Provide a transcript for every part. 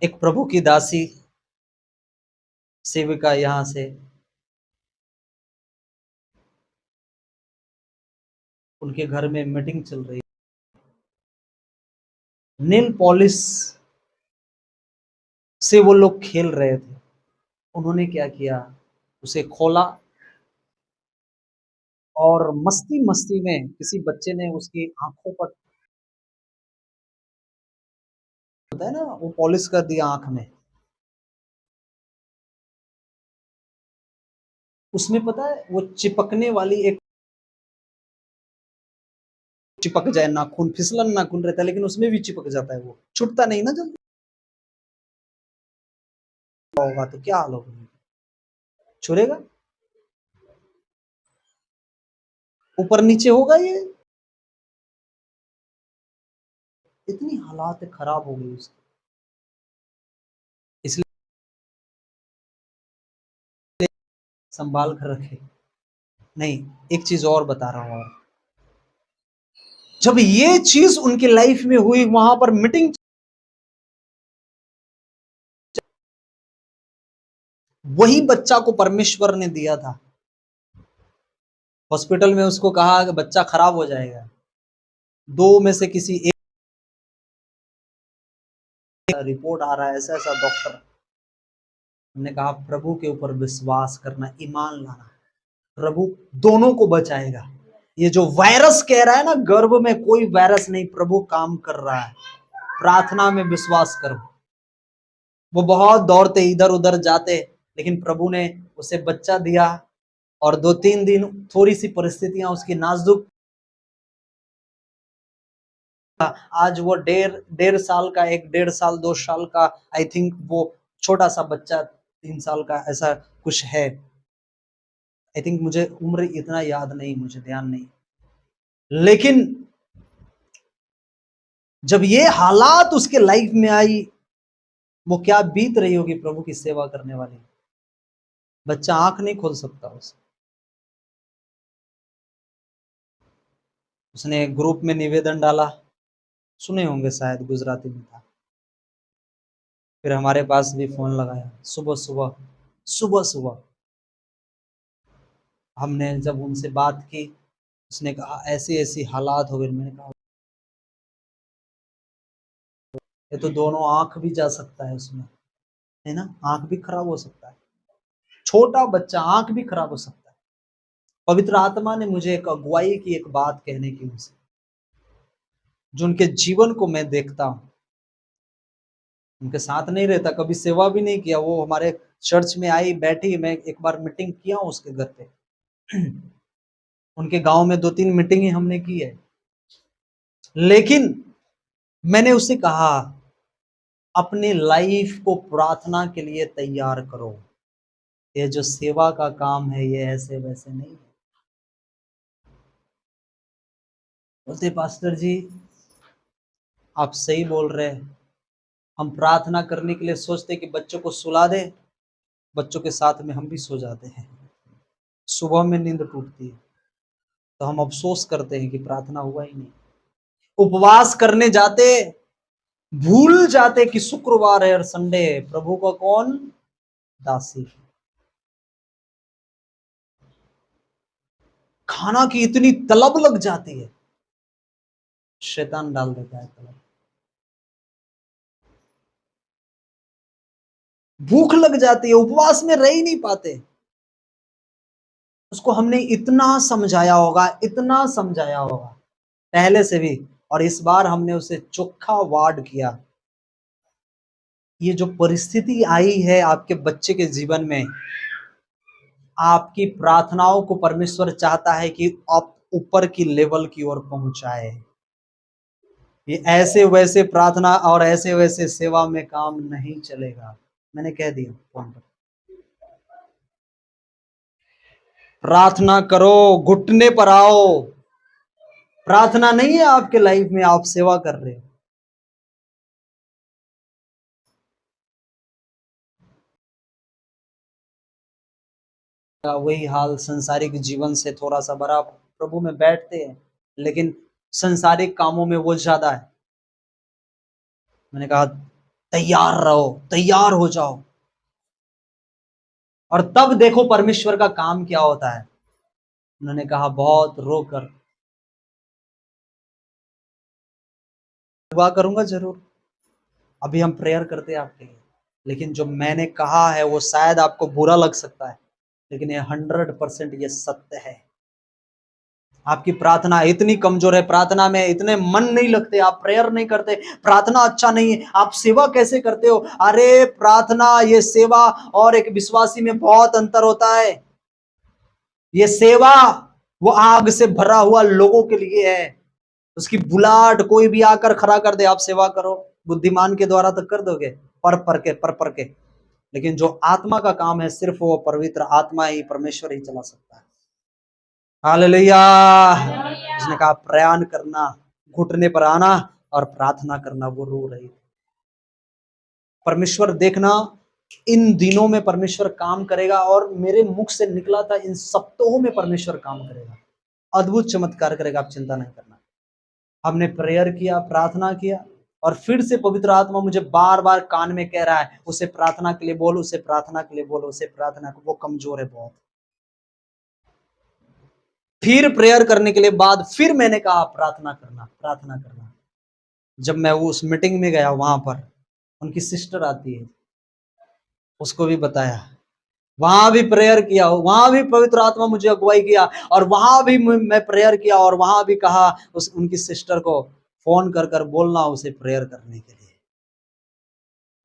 एक प्रभु की दासी सेविका यहाँ से उनके घर में मीटिंग चल रही, नेल पॉलिश से वो लोग खेल रहे थे। उन्होंने क्या किया, उसे खोला और मस्ती मस्ती में किसी बच्चे ने उसकी आंखों पर, होता है ना, वो पॉलिश कर दिया आंख में। उसमें पता है वो चिपकने वाली एक, चिपक जाए नाखून, फिसलन नाखून रहता है लेकिन उसमें भी चिपक जाता है, वो छूटता नहीं ना जल्दी। होगा तो क्या हाल होगा, छुड़ेगा, ऊपर नीचे होगा ये। इतनी हालात खराब हो गई उसकी, इसलिए संभाल कर रखे। नहीं, एक चीज और बता रहा हूं, और जब ये चीज उनकी लाइफ में हुई, वहां पर मीटिंग, वही बच्चा को परमेश्वर ने दिया था। हॉस्पिटल में उसको कहा कि बच्चा खराब हो जाएगा, दो में से किसी एक रिपोर्ट आ रहा है ऐसा ऐसा, डॉक्टर, हमने कहा प्रभु के ऊपर विश्वास करना, ईमान लाना, प्रभु दोनों को बचाएगा। ये जो वायरस कह रहा है ना, गर्भ में कोई वायरस नहीं, प्रभु काम कर रहा है, प्रार्थना में विश्वास करो। वो बहुत दौड़ते इधर उधर जाते, लेकिन प्रभु ने उसे बच्चा दिया। और 2-3 दिन थोड़ी सी परिस्थितियां उसकी नाजुक, आज वो डेढ़ डेढ़ साल का, एक 1.5 साल 2 साल का, आई थिंक वो छोटा सा बच्चा 3 साल का ऐसा कुछ है। आई थिंक, मुझे उम्र इतना याद नहीं, मुझे ध्यान नहीं, लेकिन जब ये हालात उसके लाइफ में आई, वो क्या बीत रही होगी प्रभु की सेवा करने वाली। बच्चा आंख नहीं खोल सकता उसने ग्रुप में निवेदन डाला, सुने होंगे शायद, गुजराती में था। फिर हमारे पास भी फोन लगाया, सुबह सुबह, सुबह सुबह हमने जब उनसे बात की, उसने कहा ऐसी ऐसी हालात हो गए। मैंने कहा ये तो दोनों आंख भी जा सकता है उसमें, है ना, आंख भी खराब हो सकता है, छोटा बच्चा, आंख भी खराब हो सकता है। पवित्र आत्मा ने मुझे एक अगुवाई की, एक बात कहने की उनसे, जो उनके जीवन को मैं देखता हूँ, उनके साथ नहीं रहता, कभी सेवा भी नहीं किया। वो हमारे चर्च में आई, बैठी, मैं एक बार मीटिंग किया हूँ उसके घर पे, उनके गांव में 2-3 मीटिंग हमने की है। लेकिन मैंने उसे कहा, अपनी लाइफ को प्रार्थना के लिए तैयार करो, ये जो सेवा का काम है ये ऐसे वैसे नहीं है। बोलते पास्टर जी आप सही बोल रहे हैं, हम प्रार्थना करने के लिए सोचते कि बच्चों को सुला दे, बच्चों के साथ में हम भी सो जाते हैं, सुबह में नींद टूटती है, तो हम अफसोस करते हैं कि प्रार्थना हुआ ही नहीं। उपवास करने जाते, भूल जाते कि शुक्रवार है और संडे है, प्रभु का कौन दासी। खाना की इतनी तलब लग जाती है, शैतान डाल देता है तलब, भूख लग जाती है, उपवास में रह ही नहीं पाते। उसको हमने इतना समझाया होगा, इतना समझाया होगा पहले से भी, और इस बार हमने उसे चोखा वार्ड किया। ये जो परिस्थिति आई है आपके बच्चे के जीवन में, आपकी प्रार्थनाओं को परमेश्वर चाहता है कि आप ऊपर की लेवल की ओर पहुंचाए। ये ऐसे वैसे प्रार्थना और ऐसे वैसे सेवा में काम नहीं चलेगा। मैंने कह दिया फोन पर, प्रार्थना करो, घुटने पर आओ। प्रार्थना नहीं है आपके लाइफ में, आप सेवा कर रहे हो। वही हाल संसारिक जीवन से थोड़ा सा बड़ा, प्रभु में बैठते हैं लेकिन संसारिक कामों में वो ज्यादा है। मैंने कहा तैयार रहो, तैयार हो जाओ। और तब देखो परमेश्वर का काम क्या होता है। उन्होंने कहा बहुत रोकर, दुआ करूंगा जरूर। अभी हम प्रेयर करते हैं आपके लिए, लेकिन जो मैंने कहा है वो शायद आपको बुरा लग सकता है, लेकिन ये 100% ये सत्य है। आपकी प्रार्थना इतनी कमजोर है, प्रार्थना में इतने मन नहीं लगते, आप प्रेयर नहीं करते, प्रार्थना अच्छा नहीं है, आप सेवा कैसे करते हो? अरे प्रार्थना, ये सेवा और एक विश्वासी में बहुत अंतर होता है। ये सेवा वो आग से भरा हुआ लोगों के लिए है। उसकी बुलाहट कोई भी आकर खड़ा कर दे, आप सेवा करो, बुद्धिमान के द्वारा तो कर दोगे, पर के। लेकिन जो आत्मा का काम है, सिर्फ वो पवित्र आत्मा ही, परमेश्वर ही चला सकता है। हालेलुया। उसने कहा प्रयाण करना, घुटने पर आना और प्रार्थना करना। वो रो रही थी। परमेश्वर देखना, इन दिनों में परमेश्वर काम करेगा, और मेरे मुख से निकला था, इन सप्ताहों में परमेश्वर काम करेगा, अद्भुत चमत्कार करेगा, आप चिंता नहीं करना। हमने प्रेयर किया, प्रार्थना किया, और फिर से पवित्र आत्मा मुझे बार बार कान में कह रहा है, उसे प्रार्थना के लिए बोल, उसे प्रार्थना के लिए बोल, उसे प्रार्थना, वो कमजोर है बहुत। फिर प्रेयर करने के लिए बाद फिर मैंने कहा प्रार्थना करना, प्रार्थना करना। जब मैं उस मीटिंग में गया, वहां पर उनकी सिस्टर आती है, उसको भी बताया, वहां भी प्रेयर किया, वहां भी पवित्र आत्मा मुझे अगुवाई किया, और वहां भी मैं प्रेयर किया, और वहां भी कहा उनकी सिस्टर को फोन कर कर बोलना उसे प्रेयर करने के लिए।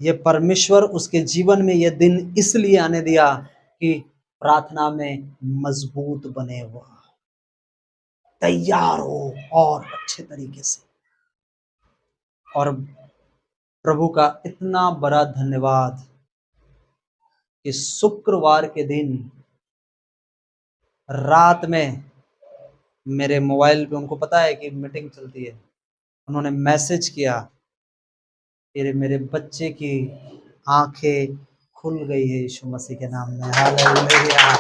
ये परमेश्वर उसके जीवन में ये दिन इसलिए आने दिया कि प्रार्थना में मजबूत बने हुआ, तैयार हो और अच्छे तरीके से। और प्रभु का इतना बड़ा धन्यवाद कि शुक्रवार के दिन रात में मेरे मोबाइल पे, उनको पता है कि मीटिंग चलती है, उन्होंने मैसेज किया, फिर मेरे बच्चे की आंखें खुल गई है यीशु मसीह के नाम में। Hallelujah,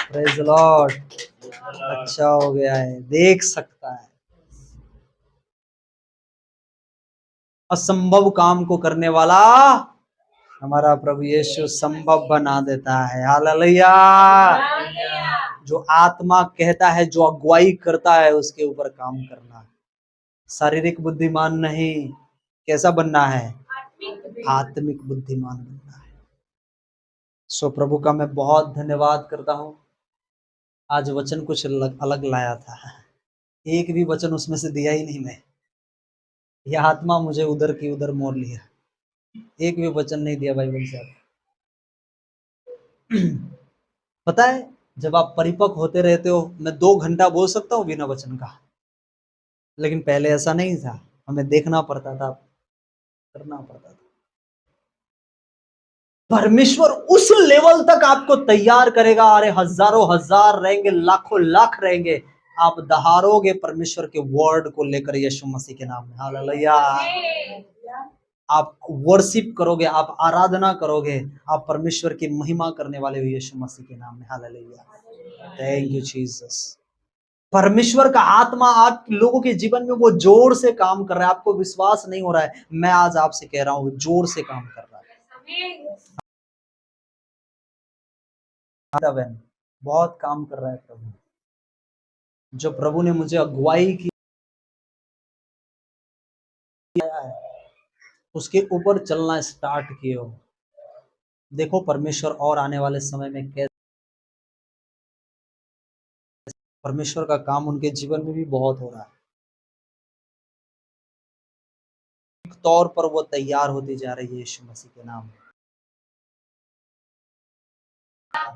praise the Lord. अच्छा हो गया है, देख सकता है। असंभव काम को करने वाला हमारा प्रभु यीशु संभव बना देता है। हालेलुया। जो आत्मा कहता है, जो अगुवाई करता है, उसके ऊपर काम करना। शारीरिक बुद्धिमान नहीं, कैसा बनना है? आत्मिक बुद्धिमान बनना है। सो प्रभु का मैं बहुत धन्यवाद करता हूँ। आज वचन कुछ अलग लाया था, एक भी वचन उसमें से दिया ही नहीं मैं। यह आत्मा मुझे उधर की उधर मोड़ लिया, एक भी वचन नहीं दिया बाइबल से। पता है, जब आप परिपक्व होते रहते हो, मैं 2 घंटा बोल सकता हूँ बिना वचन का, लेकिन पहले ऐसा नहीं था। हमें देखना पड़ता था, करना पड़ता था। परमेश्वर उस लेवल तक आपको तैयार करेगा। अरे हजारों हजार रहेंगे, लाखों लाख रहेंगे, आप दहाड़ोगे परमेश्वर के वर्ड को लेकर यीशु मसीह के नाम में। हालेलुया। आप वर्शिप करोगे, आप आराधना करोगे, आप परमेश्वर की महिमा करने वाले हो यीशु मसीह के नाम में। Hallelujah, thank you Jesus. परमेश्वर का आत्मा आप लोगों के जीवन में वो जोर से काम कर रहा है। आपको विश्वास नहीं हो रहा है, मैं आज आपसे कह रहा हूं, जोर से काम कर रहा है। बहुत काम कर रहा है प्रभु। जो प्रभु ने मुझे अगुवाई की है, उसके ऊपर चलना स्टार्ट किए हो। देखो परमेश्वर और आने वाले समय में कैसे परमेश्वर का काम उनके जीवन में भी बहुत हो रहा है। एक तौर पर वो तैयार होती जा रही है यीशु मसीह के नाम में।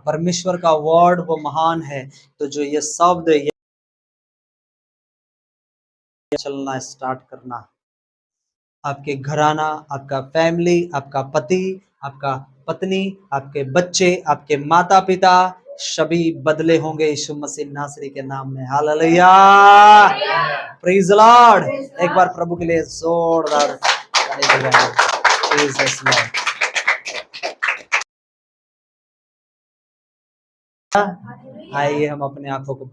परमेश्वर का वर्ड वो महान है। तो जो ये शब्द ये चलना स्टार्ट करना, आपके घराना, आपका फैमिली, आपका पति, आपका पत्नी, आपके बच्चे, आपके माता पिता सभी बदले होंगे यीशु मसीह नासरी के नाम में। Hallelujah, praise the Lord. एक बार प्रभु के लिए जोरदार जीसस लॉर्ड। आइए हम अपने आंखों को